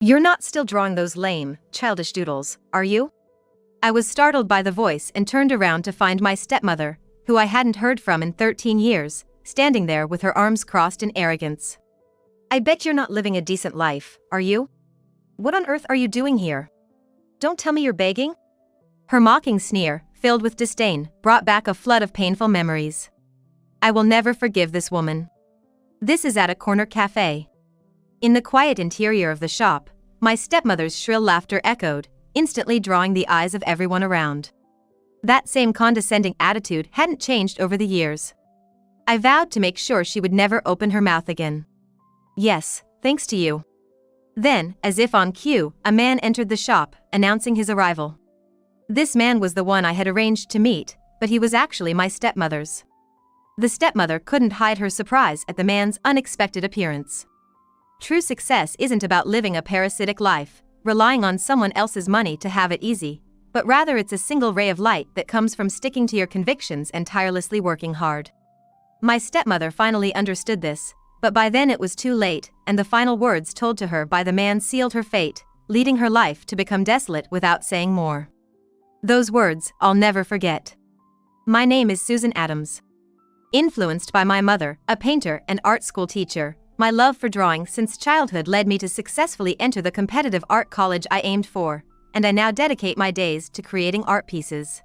You're not still drawing those lame, childish doodles, are you? I was startled by the voice and turned around to find my stepmother, who I hadn't heard from in 13 years, standing there with her arms crossed in arrogance. I bet you're not living a decent life, are you? What on earth are you doing here? Don't tell me you're begging? Her mocking sneer, filled with disdain, brought back a flood of painful memories. I will never forgive this woman. This is at a corner cafe. In the quiet interior of the shop, my stepmother's shrill laughter echoed, instantly drawing the eyes of everyone around. That same condescending attitude hadn't changed over the years. I vowed to make sure she would never open her mouth again. Yes, thanks to you. Then, as if on cue, a man entered the shop, announcing his arrival. This man was the one I had arranged to meet, but he was actually my stepmother's. The stepmother couldn't hide her surprise at the man's unexpected appearance. True success isn't about living a parasitic life, relying on someone else's money to have it easy, but rather it's a single ray of light that comes from sticking to your convictions and tirelessly working hard. My stepmother finally understood this, but by then it was too late, and the final words told to her by the man sealed her fate, leading her life to become desolate without saying more. Those words I'll never forget. My name is Susan Adams. Influenced by my mother, a painter and art school teacher, my love for drawing since childhood led me to successfully enter the competitive art college I aimed for, and I now dedicate my days to creating art pieces.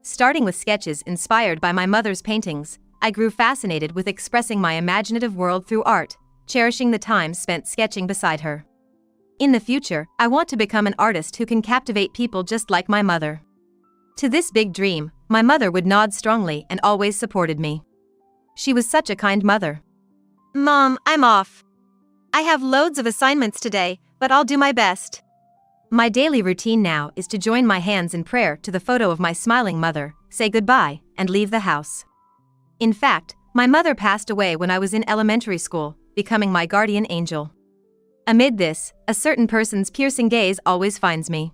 Starting with sketches inspired by my mother's paintings, I grew fascinated with expressing my imaginative world through art, cherishing the time spent sketching beside her. In the future, I want to become an artist who can captivate people just like my mother. To this big dream, my mother would nod strongly and always supported me. She was such a kind mother. Mom, I'm off. I have loads of assignments today, but I'll do my best. My daily routine now is to join my hands in prayer to the photo of my smiling mother, say goodbye, and leave the house. In fact, my mother passed away when I was in elementary school, becoming my guardian angel. Amid this, a certain person's piercing gaze always finds me.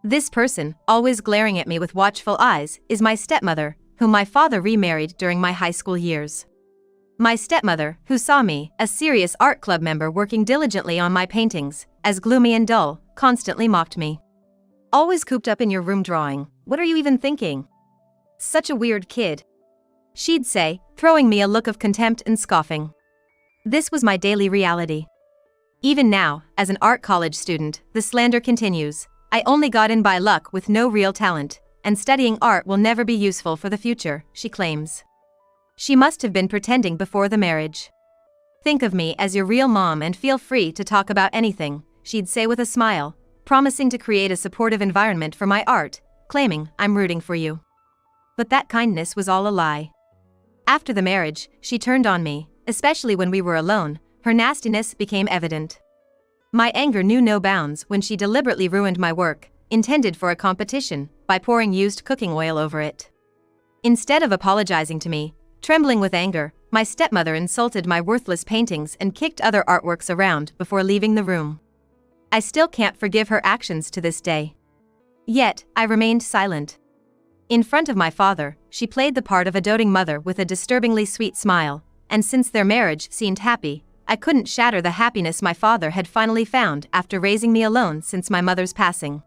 This person, always glaring at me with watchful eyes, is my stepmother, whom my father remarried during my high school years. My stepmother, who saw me, a serious art club member working diligently on my paintings, as gloomy and dull, constantly mocked me. Always cooped up in your room drawing, what are you even thinking? Such a weird kid. She'd say, throwing me a look of contempt and scoffing. This was my daily reality. Even now, as an art college student, the slander continues. I only got in by luck with no real talent, and studying art will never be useful for the future, she claims. She must have been pretending before the marriage. Think of me as your real mom and feel free to talk about anything, she'd say with a smile, promising to create a supportive environment for my art, claiming I'm rooting for you. But that kindness was all a lie. After the marriage, she turned on me, especially when we were alone. Her nastiness became evident. My anger knew no bounds when she deliberately ruined my work, intended for a competition, by pouring used cooking oil over it. Instead of apologizing to me, trembling with anger, my stepmother insulted my worthless paintings and kicked other artworks around before leaving the room. I still can't forgive her actions to this day. Yet, I remained silent. In front of my father, she played the part of a doting mother with a disturbingly sweet smile, and since their marriage seemed happy, I couldn't shatter the happiness my father had finally found after raising me alone since my mother's passing.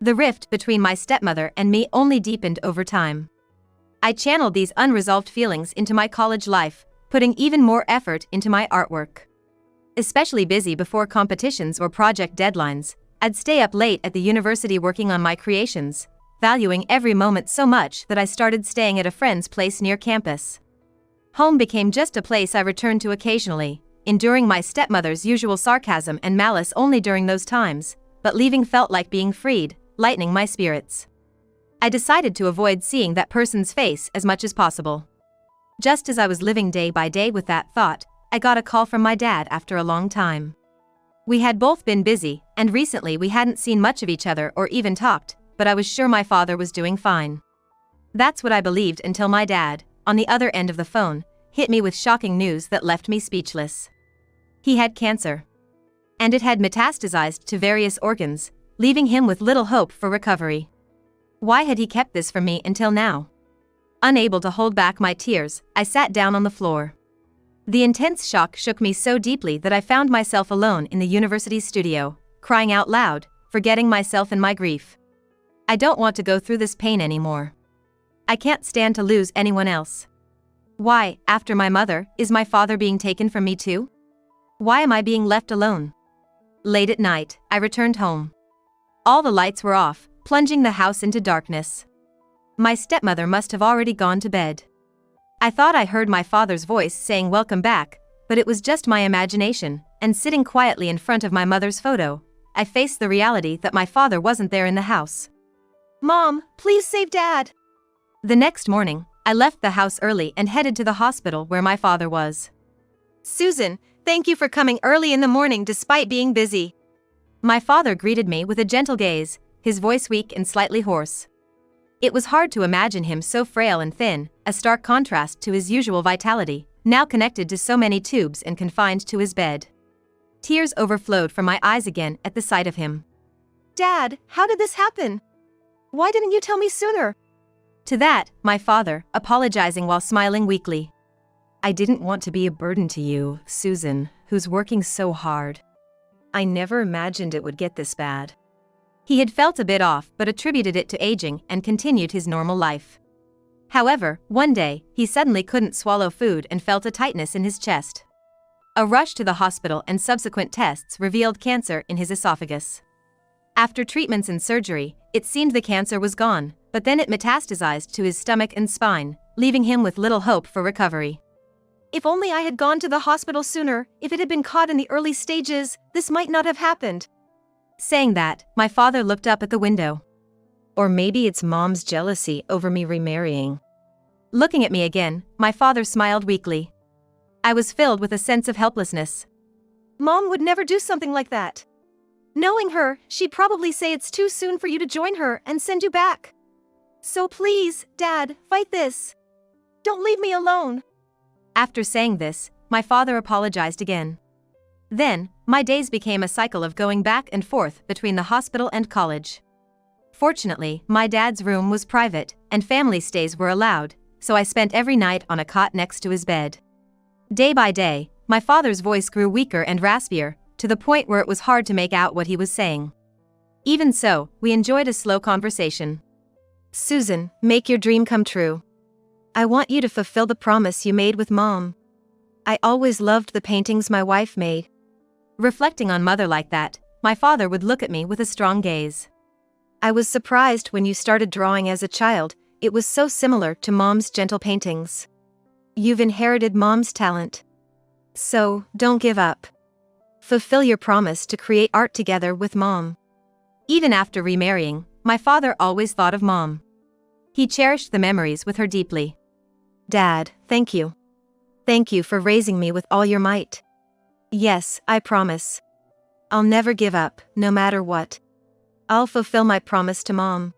The rift between my stepmother and me only deepened over time. I channeled these unresolved feelings into my college life, putting even more effort into my artwork. Especially busy before competitions or project deadlines, I'd stay up late at the university working on my creations, valuing every moment so much that I started staying at a friend's place near campus. Home became just a place I returned to occasionally, enduring my stepmother's usual sarcasm and malice only during those times, but leaving felt like being freed, lightening my spirits. I decided to avoid seeing that person's face as much as possible. Just as I was living day by day with that thought, I got a call from my dad after a long time. We had both been busy, and recently we hadn't seen much of each other or even talked, but I was sure my father was doing fine. That's what I believed until my dad, on the other end of the phone, hit me with shocking news that left me speechless. He had cancer. And it had metastasized to various organs, leaving him with little hope for recovery. Why had he kept this from me until now? Unable to hold back my tears, I sat down on the floor. The intense shock shook me so deeply that I found myself alone in the university studio, crying out loud, forgetting myself in my grief. I don't want to go through this pain anymore. I can't stand to lose anyone else. Why, after my mother, is my father being taken from me too? Why am I being left alone? Late at night, I returned home. All the lights were off, plunging the house into darkness. My stepmother must have already gone to bed. I thought I heard my father's voice saying welcome back, but it was just my imagination, and sitting quietly in front of my mother's photo, I faced the reality that my father wasn't there in the house. Mom, please save Dad! The next morning, I left the house early and headed to the hospital where my father was. Susan, thank you for coming early in the morning despite being busy. My father greeted me with a gentle gaze, his voice weak and slightly hoarse. It was hard to imagine him so frail and thin, a stark contrast to his usual vitality, now connected to so many tubes and confined to his bed. Tears overflowed from my eyes again at the sight of him. Dad, how did this happen? Why didn't you tell me sooner? To that, my father, apologizing while smiling weakly. I didn't want to be a burden to you, Susan, who's working so hard. I never imagined it would get this bad. He had felt a bit off but attributed it to aging and continued his normal life. However, one day, he suddenly couldn't swallow food and felt a tightness in his chest. A rush to the hospital and subsequent tests revealed cancer in his esophagus. After treatments and surgery, it seemed the cancer was gone, but then it metastasized to his stomach and spine, leaving him with little hope for recovery. If only I had gone to the hospital sooner, if it had been caught in the early stages, this might not have happened. Saying that, my father looked up at the window. Or maybe it's Mom's jealousy over me remarrying. Looking at me again, my father smiled weakly. I was filled with a sense of helplessness. Mom would never do something like that. Knowing her, she'd probably say it's too soon for you to join her and send you back. So please, Dad, fight this. Don't leave me alone. After saying this, my father apologized again. Then, my days became a cycle of going back and forth between the hospital and college. Fortunately, my dad's room was private, and family stays were allowed, so I spent every night on a cot next to his bed. Day by day, my father's voice grew weaker and raspier, to the point where it was hard to make out what he was saying. Even so, we enjoyed a slow conversation. Susan, make your dream come true. I want you to fulfill the promise you made with Mom. I always loved the paintings my wife made. Reflecting on Mother like that, my father would look at me with a strong gaze. I was surprised when you started drawing as a child, it was so similar to Mom's gentle paintings. You've inherited Mom's talent. So, don't give up. Fulfill your promise to create art together with Mom. Even after remarrying, my father always thought of Mom. He cherished the memories with her deeply. Dad, thank you. Thank you for raising me with all your might. Yes, I promise. I'll never give up, no matter what. I'll fulfill my promise to Mom.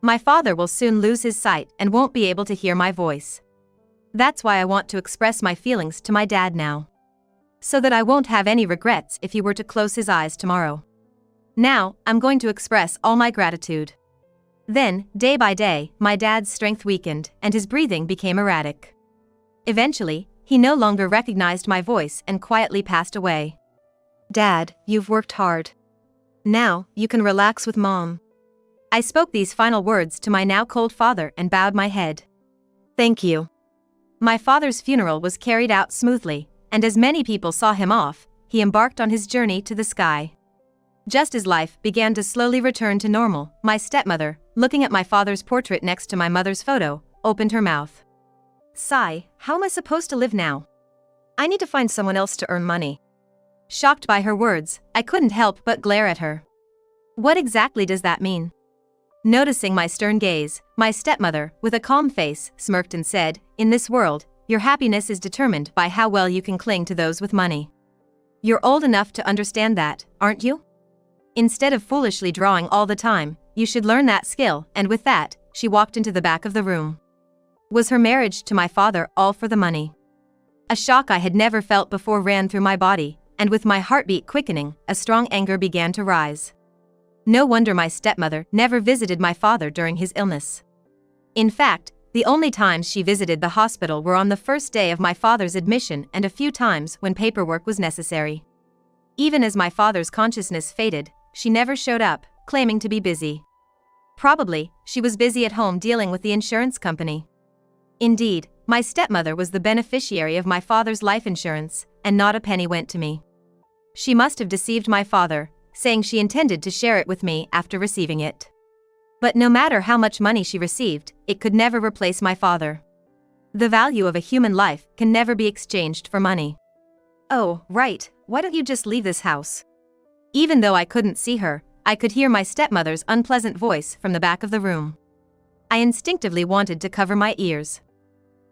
My father will soon lose his sight and won't be able to hear my voice. That's why I want to express my feelings to my dad now. So that I won't have any regrets if he were to close his eyes tomorrow. Now, I'm going to express all my gratitude. Then, day by day, my dad's strength weakened and his breathing became erratic. Eventually, he no longer recognized my voice and quietly passed away. Dad, you've worked hard. Now, you can relax with Mom. I spoke these final words to my now cold father and bowed my head. Thank you. My father's funeral was carried out smoothly, and as many people saw him off, he embarked on his journey to the sky. Just as life began to slowly return to normal, my stepmother, looking at my father's portrait next to my mother's photo, opened her mouth. Sigh, how am I supposed to live now? I need to find someone else to earn money. Shocked by her words, I couldn't help but glare at her. What exactly does that mean? Noticing my stern gaze, my stepmother, with a calm face, smirked and said, in this world, your happiness is determined by how well you can cling to those with money. You're old enough to understand that, aren't you? Instead of foolishly drawing all the time, you should learn that skill, and with that, she walked into the back of the room. Was her marriage to my father all for the money? A shock I had never felt before ran through my body, and with my heartbeat quickening, a strong anger began to rise. No wonder my stepmother never visited my father during his illness. In fact, the only times she visited the hospital were on the first day of my father's admission and a few times when paperwork was necessary. Even as my father's consciousness faded, she never showed up, claiming to be busy. Probably, she was busy at home dealing with the insurance company. Indeed, my stepmother was the beneficiary of my father's life insurance, and not a penny went to me. She must have deceived my father, saying she intended to share it with me after receiving it. But no matter how much money she received, it could never replace my father. The value of a human life can never be exchanged for money. Oh, right, why don't you just leave this house? Even though I couldn't see her, I could hear my stepmother's unpleasant voice from the back of the room. I instinctively wanted to cover my ears.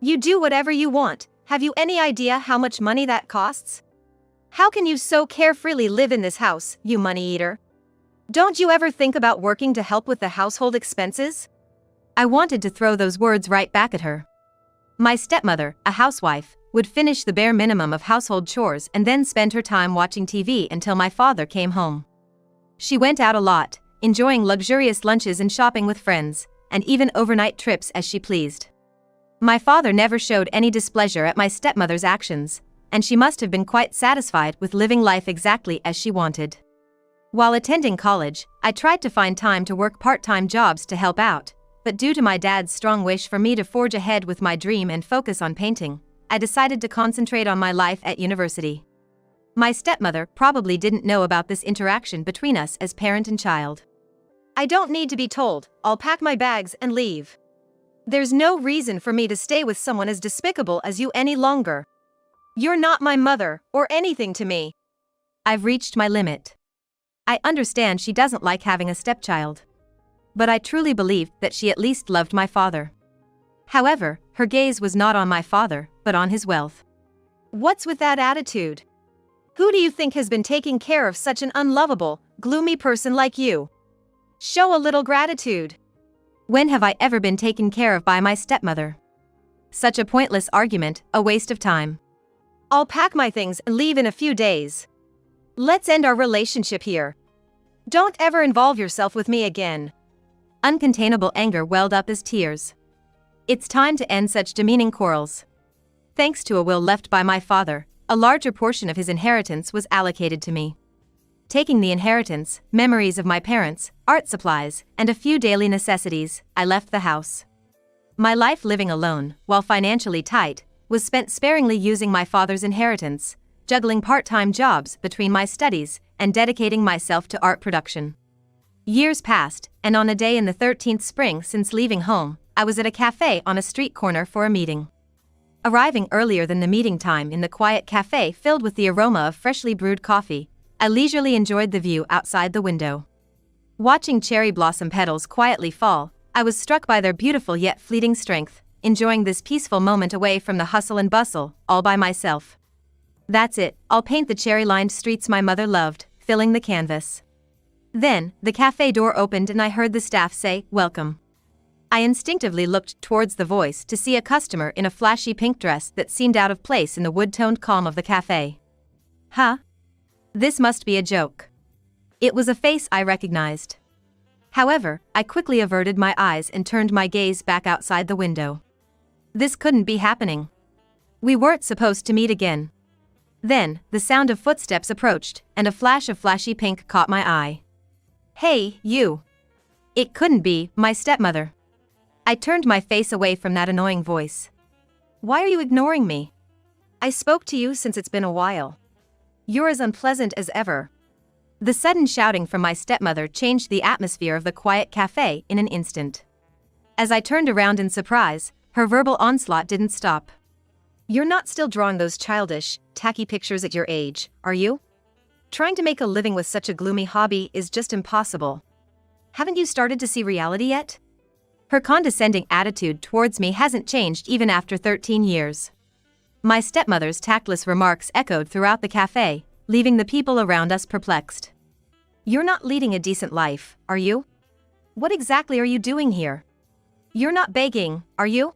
You do whatever you want. Have you any idea how much money that costs? How can you so carefreely live in this house, you money eater? Don't you ever think about working to help with the household expenses? I wanted to throw those words right back at her. My stepmother, a housewife, would finish the bare minimum of household chores and then spend her time watching TV until my father came home. She went out a lot, enjoying luxurious lunches and shopping with friends, and even overnight trips as she pleased. My father never showed any displeasure at my stepmother's actions, and she must have been quite satisfied with living life exactly as she wanted. While attending college, I tried to find time to work part-time jobs to help out, but due to my dad's strong wish for me to forge ahead with my dream and focus on painting, I decided to concentrate on my life at university. My stepmother probably didn't know about this interaction between us as parent and child. I don't need to be told, I'll pack my bags and leave. There's no reason for me to stay with someone as despicable as you any longer. You're not my mother, or anything to me. I've reached my limit. I understand she doesn't like having a stepchild. But I truly believed that she at least loved my father. However, her gaze was not on my father, but on his wealth. What's with that attitude? Who do you think has been taking care of such an unlovable, gloomy person like you? Show a little gratitude. When have I ever been taken care of by my stepmother? Such a pointless argument, a waste of time. I'll pack my things and leave in a few days. Let's end our relationship here. Don't ever involve yourself with me again. Uncontainable anger welled up as tears. It's time to end such demeaning quarrels. Thanks to a will left by my father, a larger portion of his inheritance was allocated to me. Taking the inheritance, memories of my parents, art supplies, and a few daily necessities, I left the house. My life living alone, while financially tight, was spent sparingly using my father's inheritance, juggling part-time jobs between my studies, and dedicating myself to art production. Years passed, and on a day in the 13th spring since leaving home, I was at a cafe on a street corner for a meeting. Arriving earlier than the meeting time in the quiet cafe filled with the aroma of freshly brewed coffee, I leisurely enjoyed the view outside the window. Watching cherry blossom petals quietly fall, I was struck by their beautiful yet fleeting strength, enjoying this peaceful moment away from the hustle and bustle, all by myself. That's it, I'll paint the cherry-lined streets my mother loved, filling the canvas. Then, the cafe door opened and I heard the staff say, "Welcome." I instinctively looked towards the voice to see a customer in a flashy pink dress that seemed out of place in the wood-toned calm of the cafe. Huh? This must be a joke. It was a face I recognized. However, I quickly averted my eyes and turned my gaze back outside the window. This couldn't be happening. We weren't supposed to meet again. Then, the sound of footsteps approached, and a flash of flashy pink caught my eye. Hey, you. It couldn't be my stepmother. I turned my face away from that annoying voice. Why are you ignoring me? I spoke to you since it's been a while. You're as unpleasant as ever. The sudden shouting from my stepmother changed the atmosphere of the quiet cafe in an instant. As I turned around in surprise, her verbal onslaught didn't stop. You're not still drawing those childish, tacky pictures at your age, are you? Trying to make a living with such a gloomy hobby is just impossible. Haven't you started to see reality yet? Her condescending attitude towards me hasn't changed even after 13 years. My stepmother's tactless remarks echoed throughout the cafe, leaving the people around us perplexed. You're not leading a decent life, are you? What exactly are you doing here? You're not begging, are you?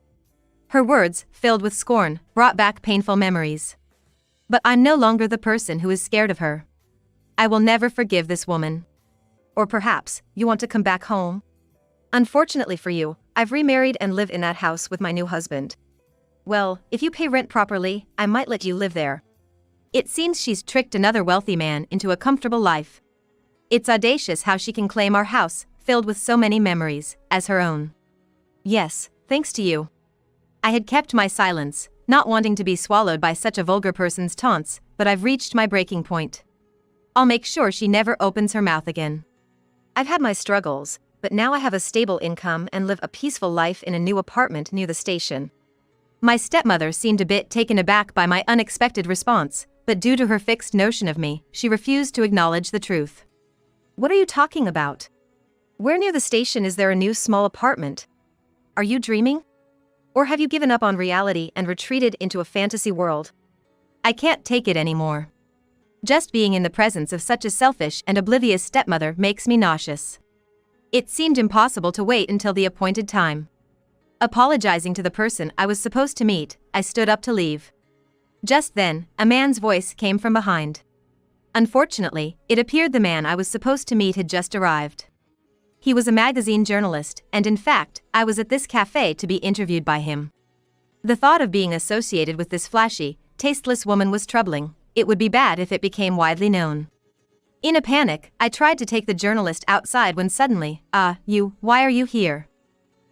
Her words, filled with scorn, brought back painful memories. But I'm no longer the person who is scared of her. I will never forgive this woman. Or perhaps, you want to come back home? Unfortunately for you, I've remarried and live in that house with my new husband. Well, if you pay rent properly, I might let you live there. It seems she's tricked another wealthy man into a comfortable life. It's audacious how she can claim our house, filled with so many memories, as her own. Yes, thanks to you. I had kept my silence, not wanting to be swallowed by such a vulgar person's taunts, but I've reached my breaking point. I'll make sure she never opens her mouth again. I've had my struggles, but now I have a stable income and live a peaceful life in a new apartment near the station. My stepmother seemed a bit taken aback by my unexpected response, but due to her fixed notion of me, she refused to acknowledge the truth. What are you talking about? Where near the station is there a new small apartment? Are you dreaming? Or have you given up on reality and retreated into a fantasy world? I can't take it anymore. Just being in the presence of such a selfish and oblivious stepmother makes me nauseous. It seemed impossible to wait until the appointed time. Apologizing to the person I was supposed to meet, I stood up to leave. Just then, a man's voice came from behind. Unfortunately, it appeared the man I was supposed to meet had just arrived. He was a magazine journalist, and in fact, I was at this cafe to be interviewed by him. The thought of being associated with this flashy, tasteless woman was troubling. It would be bad if it became widely known. In a panic, I tried to take the journalist outside when suddenly, why are you here?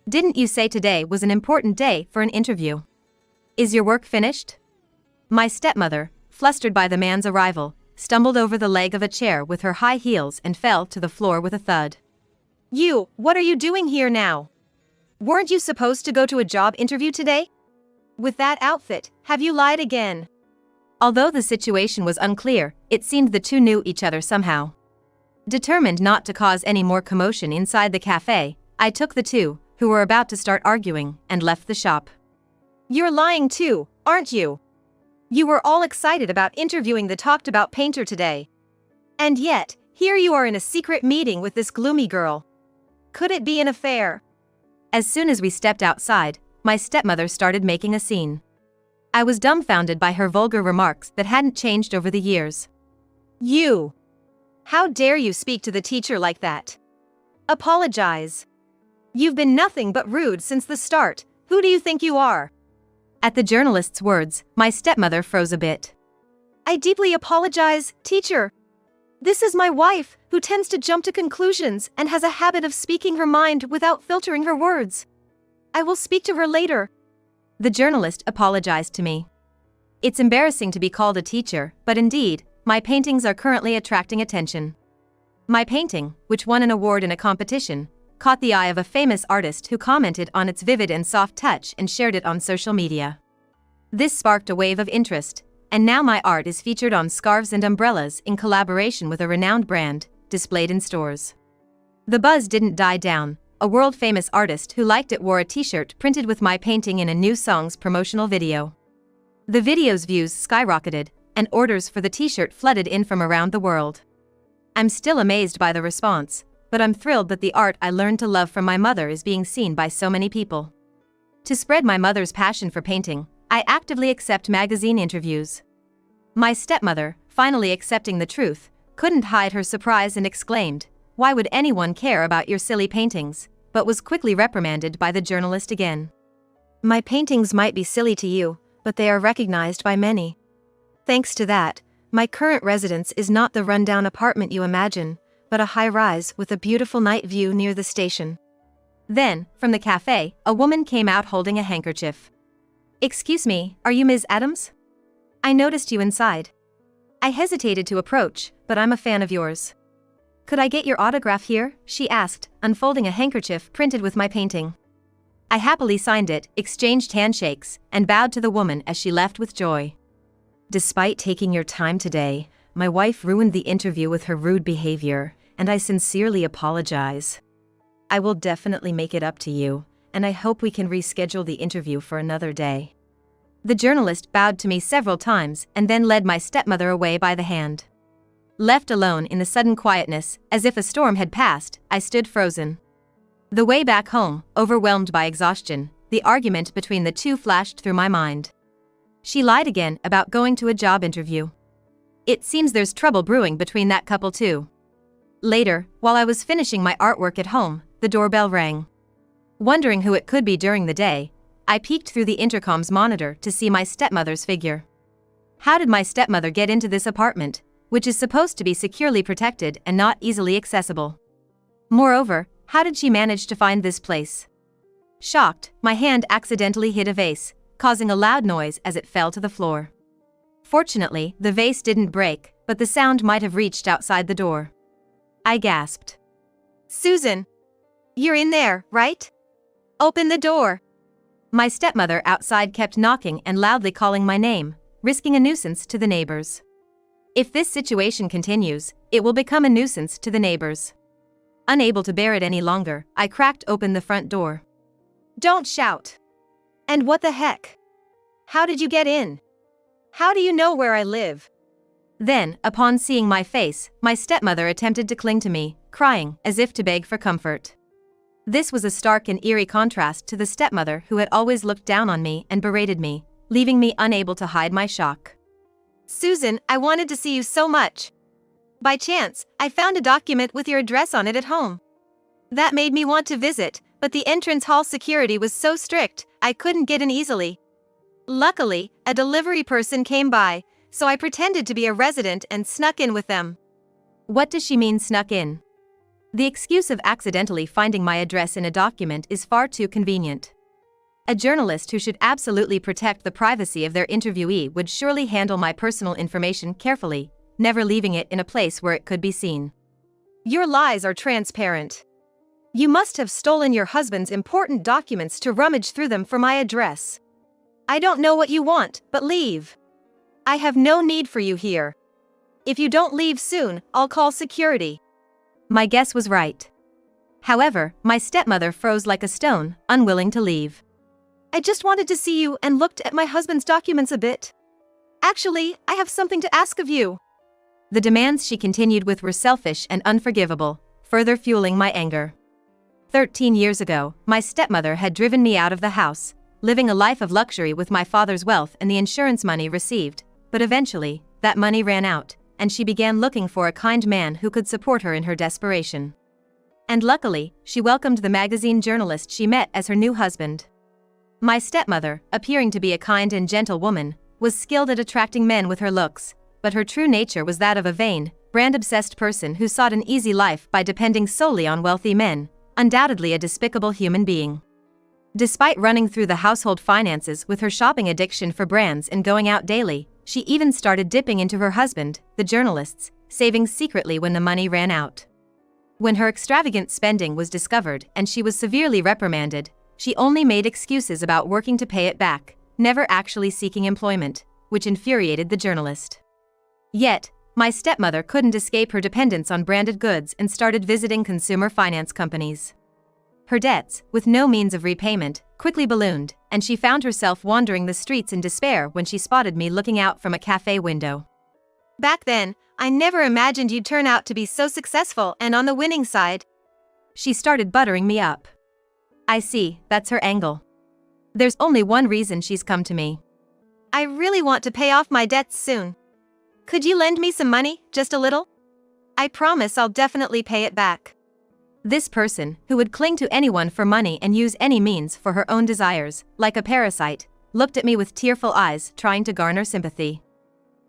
Didn't you say today was an important day for an interview? Is your work finished? My stepmother, flustered by the man's arrival, stumbled over the leg of a chair with her high heels and fell to the floor with a thud. What are you doing here now? Weren't you supposed to go to a job interview today? With that outfit, have you lied again? Although the situation was unclear, it seemed the two knew each other somehow. Determined not to cause any more commotion inside the cafe, I took the two, who were about to start arguing, and left the shop. You're lying too, aren't you? You were all excited about interviewing the talked-about painter today. And yet, here you are in a secret meeting with this gloomy girl. Could it be an affair? As soon as we stepped outside, my stepmother started making a scene. I was dumbfounded by her vulgar remarks that hadn't changed over the years. You! How dare you speak to the teacher like that? Apologize. You've been nothing but rude since the start. Who do you think you are? At the journalist's words, my stepmother froze a bit. I deeply apologize, teacher. This is my wife, who tends to jump to conclusions and has a habit of speaking her mind without filtering her words. I will speak to her later. The journalist apologized to me. It's embarrassing to be called a teacher, but indeed, my paintings are currently attracting attention. My painting, which won an award in a competition, caught the eye of a famous artist who commented on its vivid and soft touch and shared it on social media. This sparked a wave of interest, and now my art is featured on scarves and umbrellas in collaboration with a renowned brand, displayed in stores. The buzz didn't die down. A world-famous artist who liked it wore a t-shirt printed with my painting in a new song's promotional video. The video's views skyrocketed, and orders for the t-shirt flooded in from around the world. I'm still amazed by the response, but I'm thrilled that the art I learned to love from my mother is being seen by so many people. To spread my mother's passion for painting, I actively accept magazine interviews. My stepmother, finally accepting the truth, couldn't hide her surprise and exclaimed, "Why would anyone care about your silly paintings?" but was quickly reprimanded by the journalist again. My paintings might be silly to you, but they are recognized by many. Thanks to that, my current residence is not the rundown apartment you imagine, but a high-rise with a beautiful night view near the station. Then, from the cafe, a woman came out holding a handkerchief. Excuse me, are you Ms. Adams? I noticed you inside. I hesitated to approach, but I'm a fan of yours. Could I get your autograph here? She asked, unfolding a handkerchief printed with my painting. I happily signed it, exchanged handshakes, and bowed to the woman as she left with joy. Despite taking your time today, my wife ruined the interview with her rude behavior, and I sincerely apologize. I will definitely make it up to you, and I hope we can reschedule the interview for another day. The journalist bowed to me several times and then led my stepmother away by the hand. Left alone in the sudden quietness, as if a storm had passed, I stood frozen. The way back home, overwhelmed by exhaustion, the argument between the two flashed through my mind. She lied again about going to a job interview. It seems there's trouble brewing between that couple too. Later, while I was finishing my artwork at home, the doorbell rang. Wondering who it could be during the day, I peeked through the intercom's monitor to see my stepmother's figure. How did my stepmother get into this apartment, which is supposed to be securely protected and not easily accessible? Moreover, how did she manage to find this place? Shocked, my hand accidentally hit a vase, causing a loud noise as it fell to the floor. Fortunately, the vase didn't break, but the sound might have reached outside the door. I gasped. "Susan! You're in there, right? Open the door!" My stepmother outside kept knocking and loudly calling my name, risking a nuisance to the neighbors. If this situation continues, it will become a nuisance to the neighbors. Unable to bear it any longer, I cracked open the front door. "Don't shout! And what the heck? How did you get in? How do you know where I live?" Then, upon seeing my face, my stepmother attempted to cling to me, crying, as if to beg for comfort. This was a stark and eerie contrast to the stepmother who had always looked down on me and berated me, leaving me unable to hide my shock. "Susan, I wanted to see you so much. By chance, I found a document with your address on it at home. That made me want to visit, but the entrance hall security was so strict, I couldn't get in easily. Luckily, a delivery person came by, so I pretended to be a resident and snuck in with them." What does she mean snuck in? The excuse of accidentally finding my address in a document is far too convenient. A journalist who should absolutely protect the privacy of their interviewee would surely handle my personal information carefully, never leaving it in a place where it could be seen. "Your lies are transparent. You must have stolen your husband's important documents to rummage through them for my address. I don't know what you want, but leave. I have no need for you here. If you don't leave soon, I'll call security." My guess was right. However, my stepmother froze like a stone, unwilling to leave. "I just wanted to see you and looked at my husband's documents a bit. Actually, I have something to ask of you." The demands she continued with were selfish and unforgivable, further fueling my anger. 13 years ago, my stepmother had driven me out of the house, living a life of luxury with my father's wealth and the insurance money received, but eventually, that money ran out, and she began looking for a kind man who could support her in her desperation. And luckily, she welcomed the magazine journalist she met as her new husband. My stepmother, appearing to be a kind and gentle woman, was skilled at attracting men with her looks, but her true nature was that of a vain, brand-obsessed person who sought an easy life by depending solely on wealthy men, undoubtedly a despicable human being. Despite running through the household finances with her shopping addiction for brands and going out daily, she even started dipping into her husband, the journalist's, savings secretly when the money ran out. When her extravagant spending was discovered and she was severely reprimanded, she only made excuses about working to pay it back, never actually seeking employment, which infuriated the journalist. Yet, my stepmother couldn't escape her dependence on branded goods and started visiting consumer finance companies. Her debts, with no means of repayment, quickly ballooned, and she found herself wandering the streets in despair when she spotted me looking out from a cafe window. "Back then, I never imagined you'd turn out to be so successful and on the winning side." She started buttering me up. I see, that's her angle. There's only one reason she's come to me. "I really want to pay off my debts soon. Could you lend me some money, just a little? I promise I'll definitely pay it back." This person, who would cling to anyone for money and use any means for her own desires, like a parasite, looked at me with tearful eyes, trying to garner sympathy.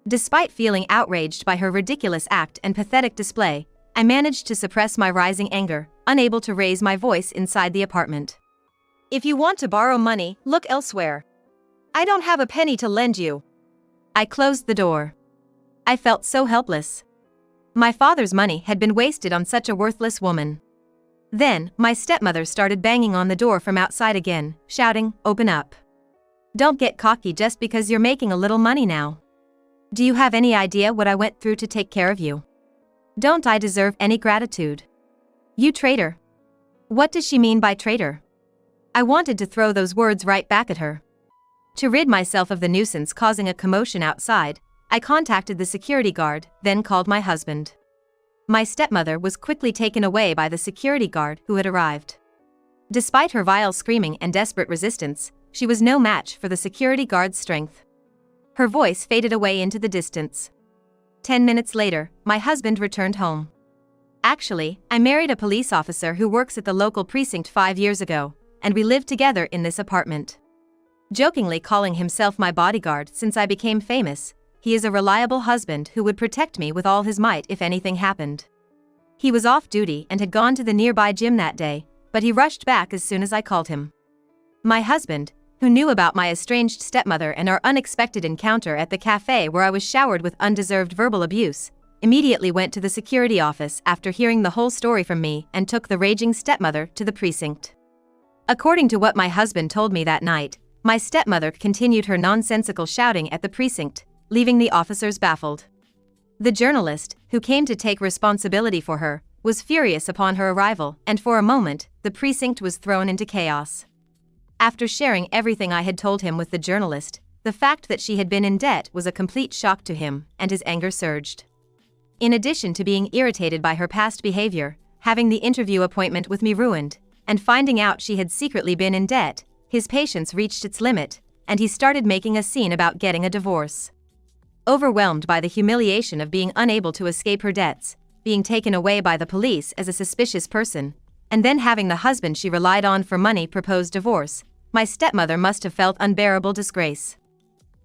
Despite feeling outraged by her ridiculous act and pathetic display, I managed to suppress my rising anger, unable to raise my voice inside the apartment. "If you want to borrow money, look elsewhere. I don't have a penny to lend you." I closed the door. I felt so helpless. My father's money had been wasted on such a worthless woman. Then, my stepmother started banging on the door from outside again, shouting, "Open up. Don't get cocky just because you're making a little money now. Do you have any idea what I went through to take care of you? Don't I deserve any gratitude? You traitor." What does she mean by traitor? I wanted to throw those words right back at her. To rid myself of the nuisance causing a commotion outside, I contacted the security guard, then called my husband. My stepmother was quickly taken away by the security guard who had arrived. Despite her vile screaming and desperate resistance, she was no match for the security guard's strength. Her voice faded away into the distance. 10 minutes later, my husband returned home. Actually, I married a police officer who works at the local precinct 5 years ago, and we lived together in this apartment. Jokingly calling himself my bodyguard since I became famous, he is a reliable husband who would protect me with all his might if anything happened. He was off duty and had gone to the nearby gym that day, but he rushed back as soon as I called him. My husband, who knew about my estranged stepmother and our unexpected encounter at the cafe where I was showered with undeserved verbal abuse, immediately went to the security office after hearing the whole story from me and took the raging stepmother to the precinct. According to what my husband told me that night, my stepmother continued her nonsensical shouting at the precinct, leaving the officers baffled. The journalist, who came to take responsibility for her, was furious upon her arrival, and for a moment, the precinct was thrown into chaos. After sharing everything I had told him with the journalist, the fact that she had been in debt was a complete shock to him, and his anger surged. In addition to being irritated by her past behavior, having the interview appointment with me ruined, and finding out she had secretly been in debt, his patience reached its limit, and he started making a scene about getting a divorce. Overwhelmed by the humiliation of being unable to escape her debts, being taken away by the police as a suspicious person, and then having the husband she relied on for money propose divorce, my stepmother must have felt unbearable disgrace.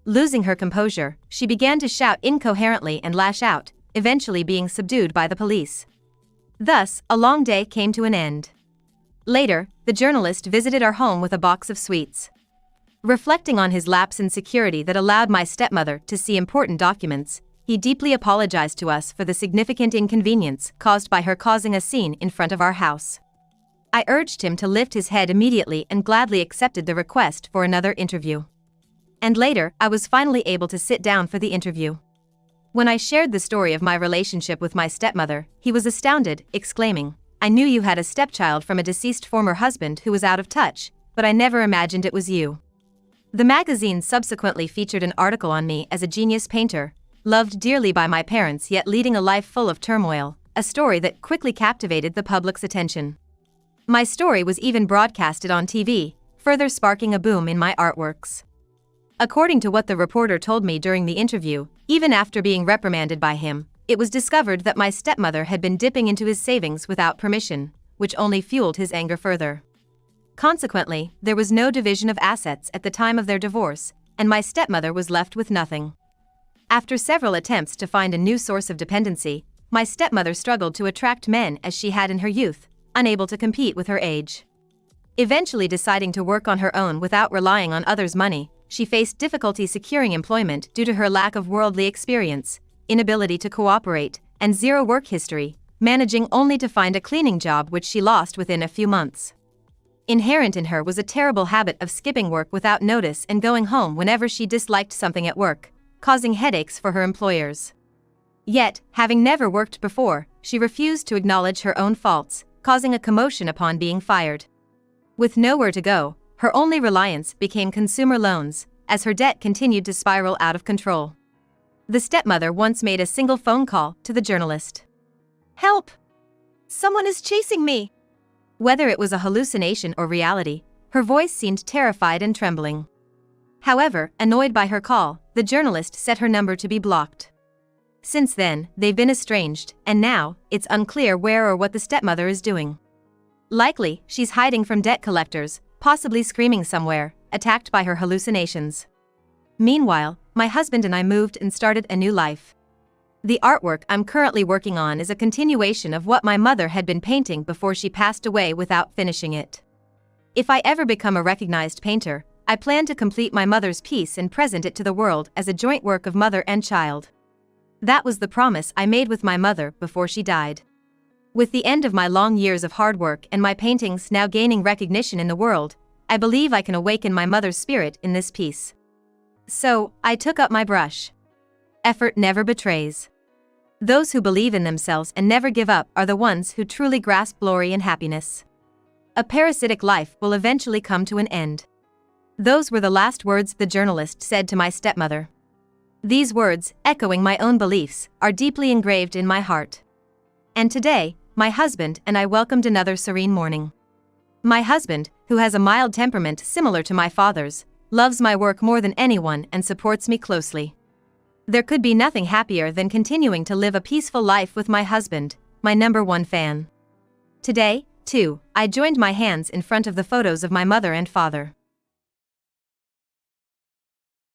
Losing her composure, she began to shout incoherently and lash out, eventually being subdued by the police. Thus, a long day came to an end. Later, the journalist visited our home with a box of sweets. Reflecting on his lapse in security that allowed my stepmother to see important documents, he deeply apologized to us for the significant inconvenience caused by her causing a scene in front of our house. I urged him to lift his head immediately and gladly accepted the request for another interview. And later, I was finally able to sit down for the interview. When I shared the story of my relationship with my stepmother, he was astounded, exclaiming, "I knew you had a stepchild from a deceased former husband who was out of touch, but I never imagined it was you." The magazine subsequently featured an article on me as a genius painter, loved dearly by my parents yet leading a life full of turmoil, a story that quickly captivated the public's attention. My story was even broadcasted on TV, further sparking a boom in my artworks. According to what the reporter told me during the interview, even after being reprimanded by him, it was discovered that my stepmother had been dipping into his savings without permission, which only fueled his anger further. Consequently, there was no division of assets at the time of their divorce, and my stepmother was left with nothing. After several attempts to find a new source of dependency, my stepmother struggled to attract men as she had in her youth, unable to compete with her age. Eventually deciding to work on her own without relying on others' money, she faced difficulty securing employment due to her lack of worldly experience, inability to cooperate, and zero work history, managing only to find a cleaning job which she lost within a few months. Inherent in her was a terrible habit of skipping work without notice and going home whenever she disliked something at work, causing headaches for her employers. Yet, having never worked before, she refused to acknowledge her own faults, causing a commotion upon being fired. With nowhere to go, her only reliance became consumer loans, as her debt continued to spiral out of control. The stepmother once made a single phone call to the journalist. "Help! Someone is chasing me!" Whether it was a hallucination or reality, her voice seemed terrified and trembling. However, annoyed by her call, the journalist set her number to be blocked. Since then, they've been estranged, and now, it's unclear where or what the stepmother is doing. Likely, she's hiding from debt collectors, possibly screaming somewhere, attacked by her hallucinations. Meanwhile, my husband and I moved and started a new life. The artwork I'm currently working on is a continuation of what my mother had been painting before she passed away without finishing it. If I ever become a recognized painter, I plan to complete my mother's piece and present it to the world as a joint work of mother and child. That was the promise I made with my mother before she died. With the end of my long years of hard work and my paintings now gaining recognition in the world, I believe I can awaken my mother's spirit in this piece. So, I took up my brush. Effort never betrays. Those who believe in themselves and never give up are the ones who truly grasp glory and happiness. A parasitic life will eventually come to an end. Those were the last words the journalist said to my stepmother. These words, echoing my own beliefs, are deeply engraved in my heart. And today, my husband and I welcomed another serene morning. My husband, who has a mild temperament similar to my father's, loves my work more than anyone and supports me closely. There could be nothing happier than continuing to live a peaceful life with my husband, my #1 fan. Today, too, I joined my hands in front of the photos of my mother and father.